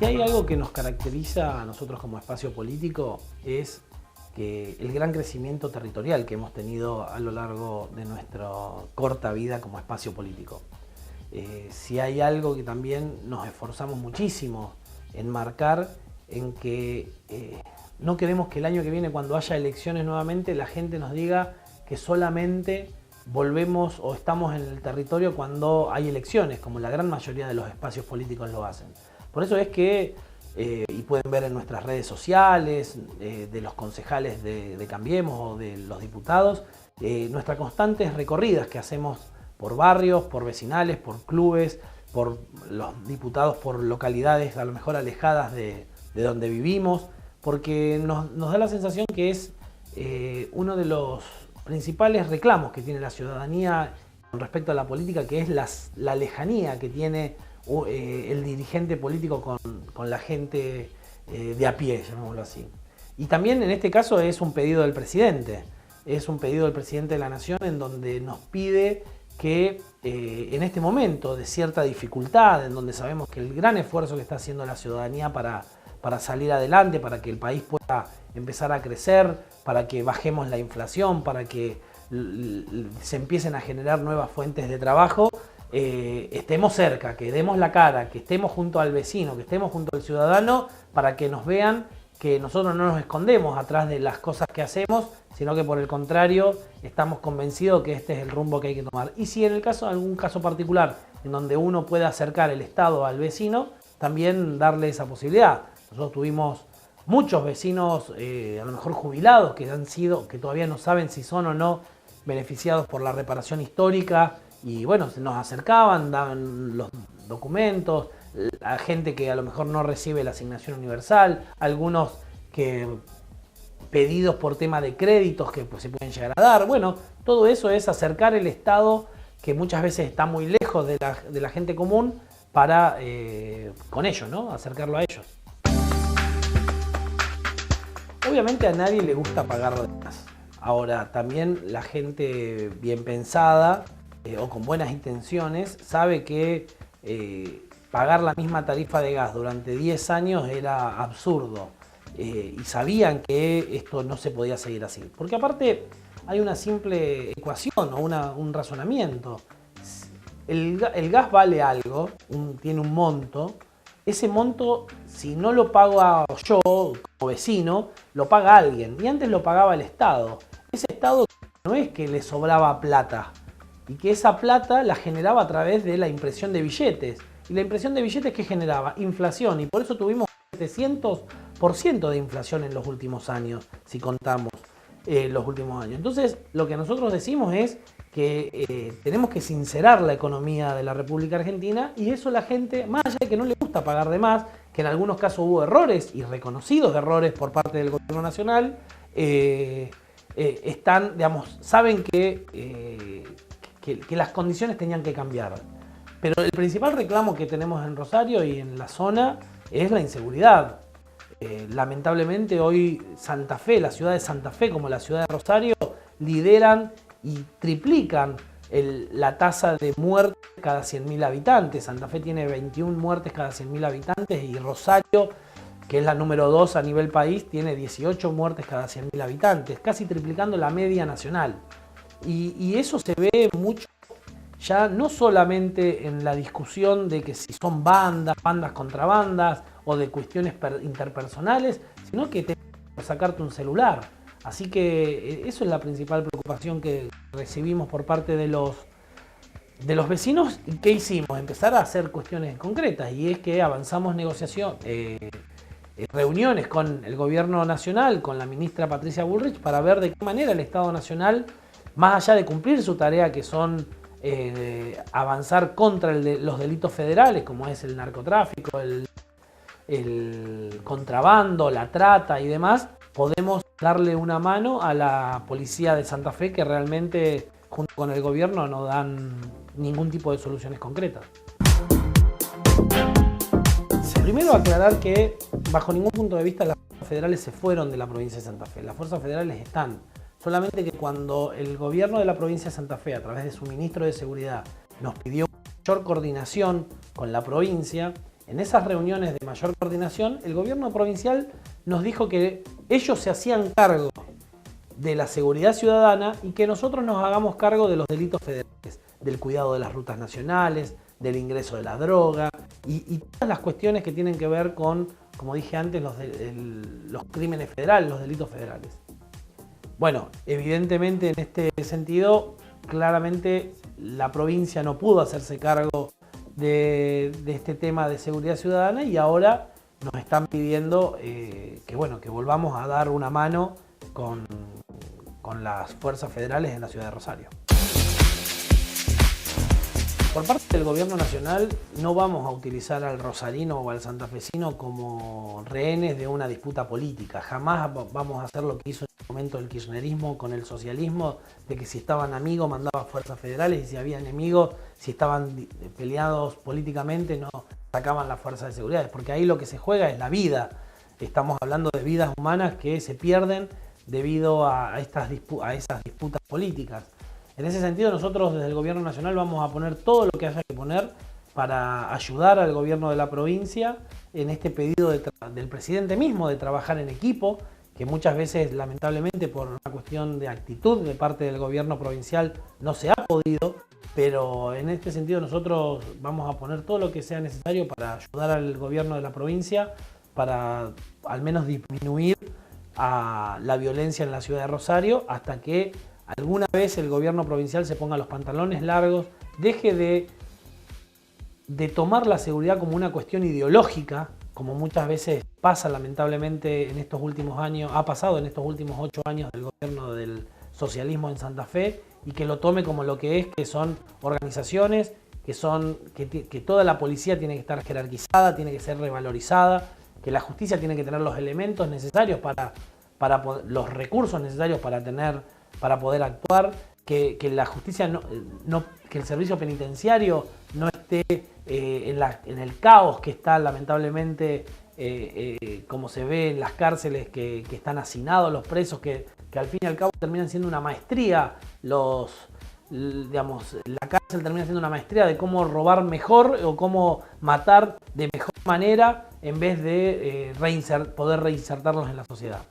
Si hay algo que nos caracteriza a nosotros como espacio político es que el gran crecimiento territorial que hemos tenido a lo largo de nuestra corta vida como espacio político. Si hay algo que también nos esforzamos muchísimo en marcar, en que no queremos que el año que viene, cuando haya elecciones nuevamente, la gente nos diga que solamente volvemos o estamos en el territorio cuando hay elecciones, como la gran mayoría de los espacios políticos lo hacen. Por eso es que, y pueden ver en nuestras redes sociales, de los concejales de Cambiemos o de los diputados, nuestras constantes recorridas que hacemos por barrios, por vecinales, por clubes, por los diputados, por localidades a lo mejor alejadas de donde vivimos, porque nos da la sensación que es uno de los principales reclamos que tiene la ciudadanía con respecto a la política, que es la lejanía que tiene el dirigente político con la gente de a pie, llamémoslo así. Y también en este caso es un pedido del presidente, de la Nación, en donde nos pide que en este momento de cierta dificultad, en donde sabemos que el gran esfuerzo que está haciendo la ciudadanía para salir adelante, para que el país pueda empezar a crecer, para que bajemos la inflación, para que se empiecen a generar nuevas fuentes de trabajo, estemos cerca, que demos la cara, que estemos junto al vecino, que estemos junto al ciudadano, para que nos vean que nosotros no nos escondemos atrás de las cosas que hacemos, sino que por el contrario estamos convencidos que este es el rumbo que hay que tomar. Y si en el caso, algún caso particular en donde uno pueda acercar el Estado al vecino, también darle esa posibilidad. Nosotros tuvimos muchos vecinos, a lo mejor jubilados, que todavía no saben si son o no beneficiados por la reparación histórica, y bueno, nos acercaban, daban los documentos, a gente que a lo mejor no recibe la asignación universal, algunos que pedidos por tema de créditos que pues, se pueden llegar a dar. Bueno, todo eso es acercar el Estado, que muchas veces está muy lejos de la gente común, para con ellos, ¿no? Acercarlo a ellos. Obviamente a nadie le gusta pagar de más. Ahora, también la gente bien pensada o con buenas intenciones sabe que pagar la misma tarifa de gas durante 10 años era absurdo. Y sabían que esto no se podía seguir así. Porque aparte hay una simple ecuación o un razonamiento. El gas vale algo, tiene un monto. Ese monto, si no lo pago yo como vecino, lo paga alguien. Y antes lo pagaba el Estado. Ese Estado no es que le sobraba plata, y que esa plata la generaba a través de la impresión de billetes. Y la impresión de billetes, ¿qué generaba? Inflación. Y por eso tuvimos 700% de inflación en los últimos años, si contamos los últimos años. Entonces, lo que nosotros decimos es que tenemos que sincerar la economía de la República Argentina, y eso la gente, más allá de que no le gusta pagar de más, que en algunos casos hubo errores y reconocidos errores por parte del gobierno nacional, saben que las condiciones tenían que cambiar. Pero el principal reclamo que tenemos en Rosario y en la zona es la inseguridad. Lamentablemente hoy Santa Fe, la ciudad de Santa Fe como la ciudad de Rosario, lideran y triplican la tasa de muertes cada 100.000 habitantes. Santa Fe tiene 21 muertes cada 100.000 habitantes, y Rosario, que es la número 2 a nivel país, tiene 18 muertes cada 100.000 habitantes, casi triplicando la media nacional. Y eso se ve mucho ya no solamente en la discusión de que si son bandas contra bandas, o de cuestiones interpersonales, sino que te vas a sacarte un celular. Así que eso es la principal preocupación que recibimos por parte de los vecinos. ¿Y qué hicimos? Empezar a hacer cuestiones concretas, y es que avanzamos reuniones con el gobierno nacional, con la ministra Patricia Bullrich, para ver de qué manera el Estado Nacional, más allá de cumplir su tarea, que son avanzar contra los delitos federales, como es el narcotráfico, el contrabando, la trata y demás, podemos darle una mano a la policía de Santa Fe, que realmente junto con el gobierno no dan ningún tipo de soluciones concretas. Primero aclarar que bajo ningún punto de vista las fuerzas federales se fueron de la provincia de Santa Fe. Las fuerzas federales están. Solamente que cuando el gobierno de la provincia de Santa Fe, a través de su ministro de Seguridad, nos pidió mayor coordinación con la provincia, En esas reuniones de mayor coordinación, el gobierno provincial nos dijo que ellos se hacían cargo de la seguridad ciudadana y que nosotros nos hagamos cargo de los delitos federales, del cuidado de las rutas nacionales, del ingreso de la droga y todas las cuestiones que tienen que ver con, como dije antes, los crímenes federales, los delitos federales. Bueno, evidentemente en este sentido, claramente la provincia no pudo hacerse cargo de este tema de seguridad ciudadana y ahora nos están pidiendo que volvamos a dar una mano con las fuerzas federales en la ciudad de Rosario. Por parte del gobierno nacional no vamos a utilizar al rosarino o al santafesino como rehenes de una disputa política. Jamás vamos a hacer lo que hizo en el momento el kirchnerismo con el socialismo, de que si estaban amigos mandaba fuerzas federales y si había enemigos, si estaban peleados políticamente no sacaban las fuerzas de seguridad. Porque ahí lo que se juega es la vida. Estamos hablando de vidas humanas que se pierden debido a esas disputas políticas. En ese sentido, nosotros desde el gobierno nacional vamos a poner todo lo que haya que poner para ayudar al gobierno de la provincia en este pedido del presidente mismo de trabajar en equipo, que muchas veces, lamentablemente, por una cuestión de actitud de parte del gobierno provincial no se ha podido, pero en este sentido nosotros vamos a poner todo lo que sea necesario para ayudar al gobierno de la provincia para al menos disminuir a la violencia en la ciudad de Rosario hasta que alguna vez el gobierno provincial se ponga los pantalones largos, deje de tomar la seguridad como una cuestión ideológica, como muchas veces pasa lamentablemente en estos últimos años, ha pasado en estos últimos 8 años del gobierno del socialismo en Santa Fe, y que lo tome como lo que es, que son organizaciones, que toda la policía tiene que estar jerarquizada, tiene que ser revalorizada, que la justicia tiene que tener los elementos necesarios los recursos necesarios para poder actuar, que la justicia que el servicio penitenciario no esté en el caos que está lamentablemente como se ve en las cárceles que están hacinados los presos, que al fin y al cabo terminan siendo una maestría, la cárcel termina siendo una maestría de cómo robar mejor o cómo matar de mejor manera en vez de poder reinsertarlos en la sociedad.